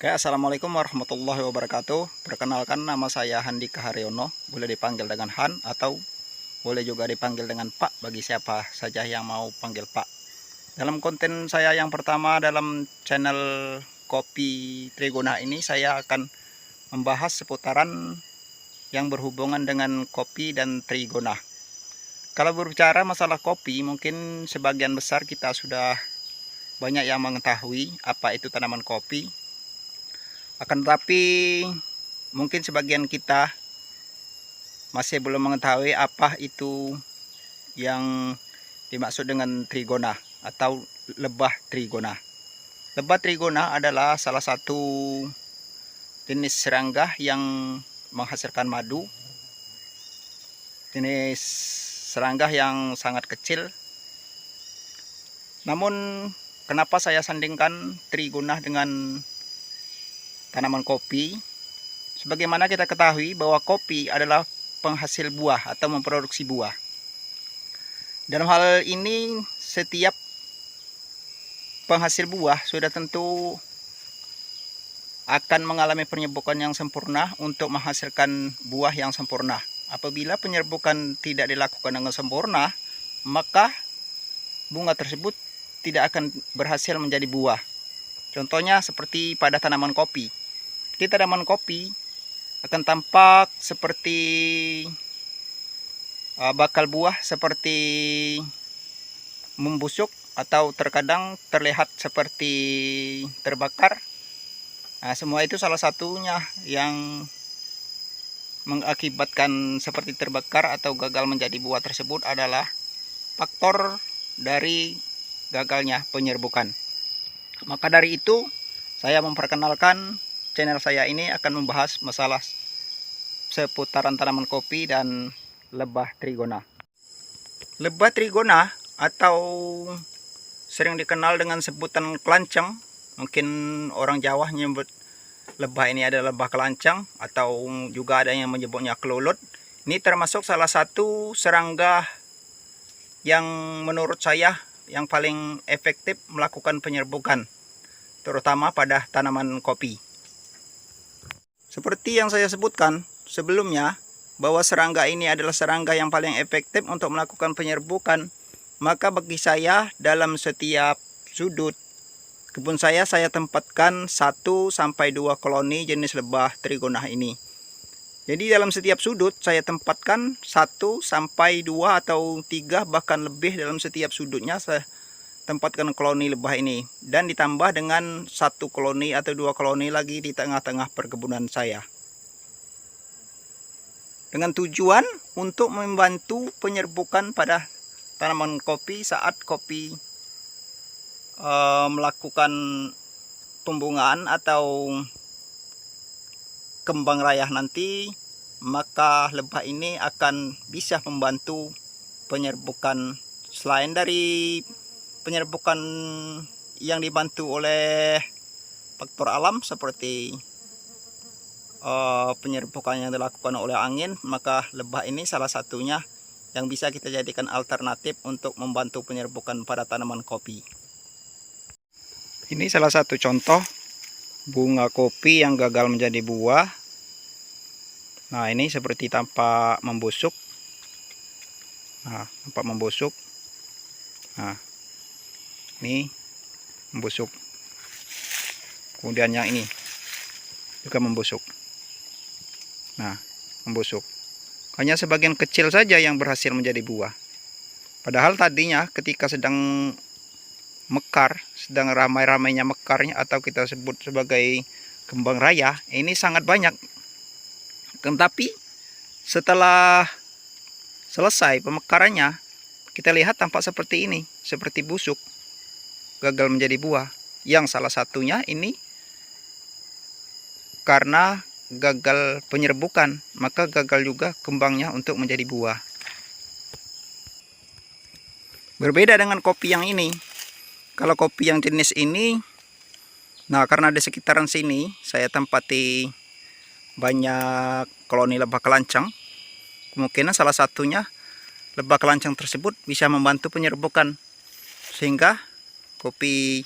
Oke, assalamualaikum warahmatullahi wabarakatuh. Perkenalkan, nama saya Handika Haryono. Boleh dipanggil dengan Han atau boleh juga dipanggil dengan Pak bagi siapa saja yang mau panggil Pak. Dalam konten saya yang pertama dalam channel Kopi Trigona ini, saya akan membahas seputaran yang berhubungan dengan kopi dan trigona. Kalau berbicara masalah kopi, mungkin sebagian besar kita sudah banyak yang mengetahui apa itu tanaman kopi. Akan tetapi mungkin sebagian kita masih belum mengetahui apa itu yang dimaksud dengan trigona atau lebah trigona. Lebah trigona adalah salah satu jenis serangga yang menghasilkan madu. Jenis serangga yang sangat kecil. Namun kenapa saya sandingkan trigona dengan tanaman kopi? Sebagaimana kita ketahui bahwa kopi adalah penghasil buah atau memproduksi buah. Dalam hal ini, setiap penghasil buah sudah tentu akan mengalami penyerbukan yang sempurna untuk menghasilkan buah yang sempurna. Apabila penyerbukan tidak dilakukan dengan sempurna, maka bunga tersebut tidak akan berhasil menjadi buah. Contohnya seperti pada tanaman kopi. Di tanaman kopi akan tampak seperti bakal buah seperti membusuk atau terkadang terlihat seperti terbakar. Nah, semua itu salah satunya yang mengakibatkan seperti terbakar atau gagal menjadi buah tersebut adalah faktor dari gagalnya penyerbukan. Maka dari itu, saya memperkenalkan channel saya ini akan membahas masalah seputaran tanaman kopi dan lebah trigona. Lebah trigona atau sering dikenal dengan sebutan kelanceng, mungkin orang Jawa menyebut lebah ini adalah lebah kelanceng atau juga ada yang menyebutnya kelulut. Ini termasuk salah satu serangga yang menurut saya yang paling efektif melakukan penyerbukan, terutama pada tanaman kopi. Seperti yang saya sebutkan sebelumnya, bahwa serangga ini adalah serangga yang paling efektif untuk melakukan penyerbukan, maka bagi saya dalam setiap sudut kebun saya tempatkan 1-2 koloni jenis lebah trigona ini. Jadi dalam setiap sudut saya tempatkan 1-2 atau 3 bahkan lebih dalam setiap sudutnya saya tempatkan koloni lebah ini, dan ditambah dengan 1 koloni atau 2 koloni lagi di tengah-tengah perkebunan saya, dengan tujuan untuk membantu penyerbukan pada tanaman kopi saat kopi melakukan pembungaan atau kembang raya nanti, maka lebah ini akan bisa membantu penyerbukan. Selain dari penyerbukan yang dibantu oleh faktor alam seperti penyerbukan yang dilakukan oleh angin, maka lebah ini salah satunya yang bisa kita jadikan alternatif untuk membantu penyerbukan pada tanaman kopi. Ini salah satu contoh bunga kopi yang gagal menjadi buah. Nah, ini seperti tampak membusuk. Nah, tampak membusuk. Nah, ini membusuk. Kemudian yang ini juga membusuk. Nah, membusuk. Hanya sebagian kecil saja yang berhasil menjadi buah. Padahal tadinya ketika sedang mekar, sedang ramai-ramainya mekarnya atau kita sebut sebagai kembang raya, ini sangat banyak. Tetapi setelah selesai pemekarannya, kita lihat tampak seperti ini, seperti busuk, gagal menjadi buah. Yang salah satunya ini karena gagal penyerbukan, maka gagal juga kembangnya untuk menjadi buah. Berbeda dengan kopi yang ini. Kalau kopi yang jenis ini, nah karena di sekitaran sini saya tempati banyak koloni lebah kelanceng, kemungkinan salah satunya lebah kelanceng tersebut bisa membantu penyerbukan, sehingga kopi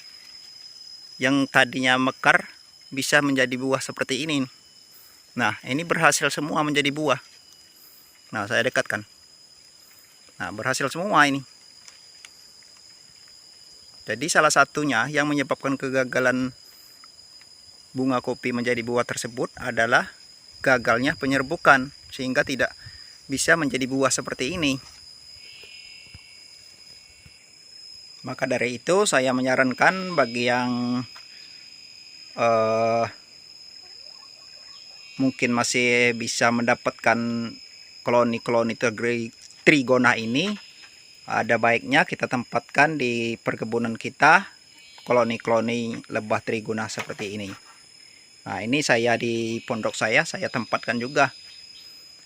yang tadinya mekar bisa menjadi buah seperti ini. Nah, ini berhasil semua menjadi buah. Nah, saya dekatkan. Nah, berhasil semua ini. Jadi salah satunya yang menyebabkan kegagalan bunga kopi menjadi buah tersebut adalah gagalnya penyerbukan, sehingga tidak bisa menjadi buah seperti ini. Maka dari itu saya menyarankan bagi yang mungkin masih bisa mendapatkan koloni-koloni trigona ini, ada baiknya kita tempatkan di perkebunan kita koloni-koloni lebah trigona seperti ini. Nah, ini saya di pondok saya tempatkan juga.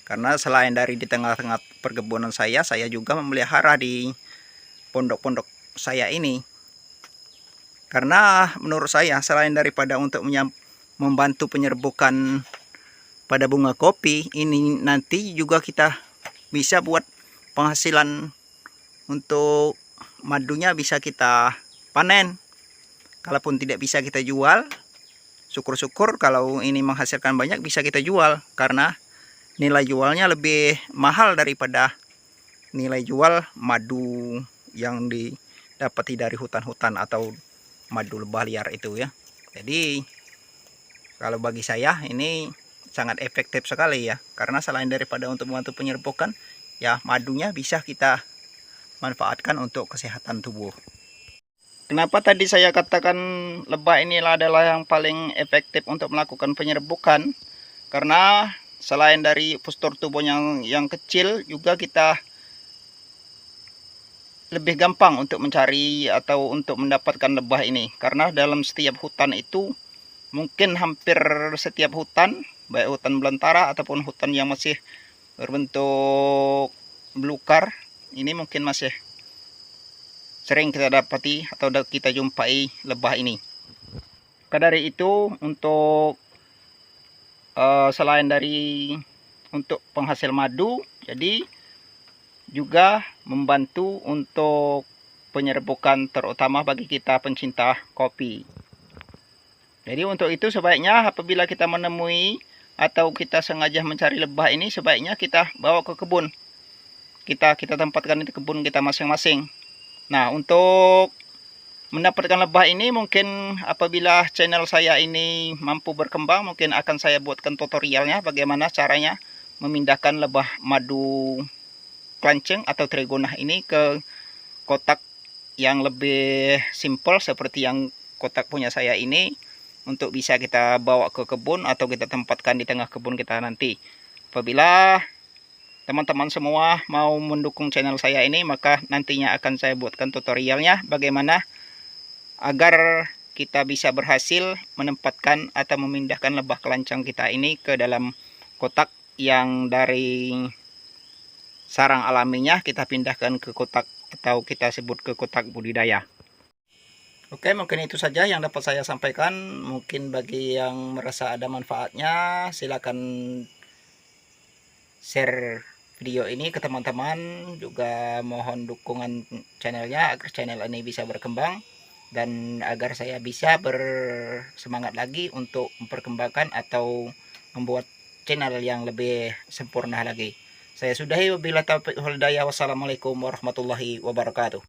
Karena selain dari di tengah-tengah perkebunan saya juga memelihara di pondok-pondok saya ini. Karena menurut saya selain daripada untuk membantu penyerbukan pada bunga kopi ini, nanti juga kita bisa buat penghasilan untuk madunya, bisa kita panen. Kalaupun tidak bisa kita jual, syukur-syukur kalau ini menghasilkan banyak bisa kita jual, karena nilai jualnya lebih mahal daripada nilai jual madu yang didapati dari hutan-hutan atau madu lebah liar itu ya. Jadi kalau bagi saya ini sangat efektif sekali ya, karena selain daripada untuk membantu penyerbukan ya, madunya bisa kita manfaatkan untuk kesehatan tubuh. Kenapa tadi saya katakan lebah ini adalah yang paling efektif untuk melakukan penyerbukan? Karena selain dari postur tubuh yang kecil, juga kita lebih gampang untuk mencari atau untuk mendapatkan lebah ini. Karena dalam setiap hutan itu, mungkin hampir setiap hutan, baik hutan belantara ataupun hutan yang masih berbentuk belukar, ini mungkin masih sering kita dapati atau kita jumpai lebah ini. Maka dari itu, untuk selain dari untuk penghasil madu, jadi juga membantu untuk penyerbukan, terutama bagi kita pencinta kopi. Jadi untuk itu sebaiknya apabila kita menemui atau kita sengaja mencari lebah ini, sebaiknya kita bawa ke kebun. Kita tempatkan di kebun kita masing-masing. Nah, untuk mendapatkan lebah ini, mungkin apabila channel saya ini mampu berkembang, mungkin akan saya buatkan tutorialnya bagaimana caranya memindahkan lebah madu klanceng atau trigona ini ke kotak yang lebih simpel seperti yang kotak punya saya ini, untuk bisa kita bawa ke kebun atau kita tempatkan di tengah kebun kita nanti. Apabila teman-teman semua mau mendukung channel saya ini, maka nantinya akan saya buatkan tutorialnya bagaimana agar kita bisa berhasil menempatkan atau memindahkan lebah kelancang kita ini ke dalam kotak yang dari sarang alaminya kita pindahkan ke kotak atau kita sebut ke kotak budidaya. Oke, mungkin itu saja yang dapat saya sampaikan. Mungkin bagi yang merasa ada manfaatnya, silakan share video ini ke teman-teman. Juga mohon dukungan channelnya agar channel ini bisa berkembang dan agar saya bisa bersemangat lagi untuk memperkembangkan atau membuat channel yang lebih sempurna lagi. Saya sudahi, wabillahi taufiq wal hidayah. Wassalamualaikum warahmatullahi wabarakatuh.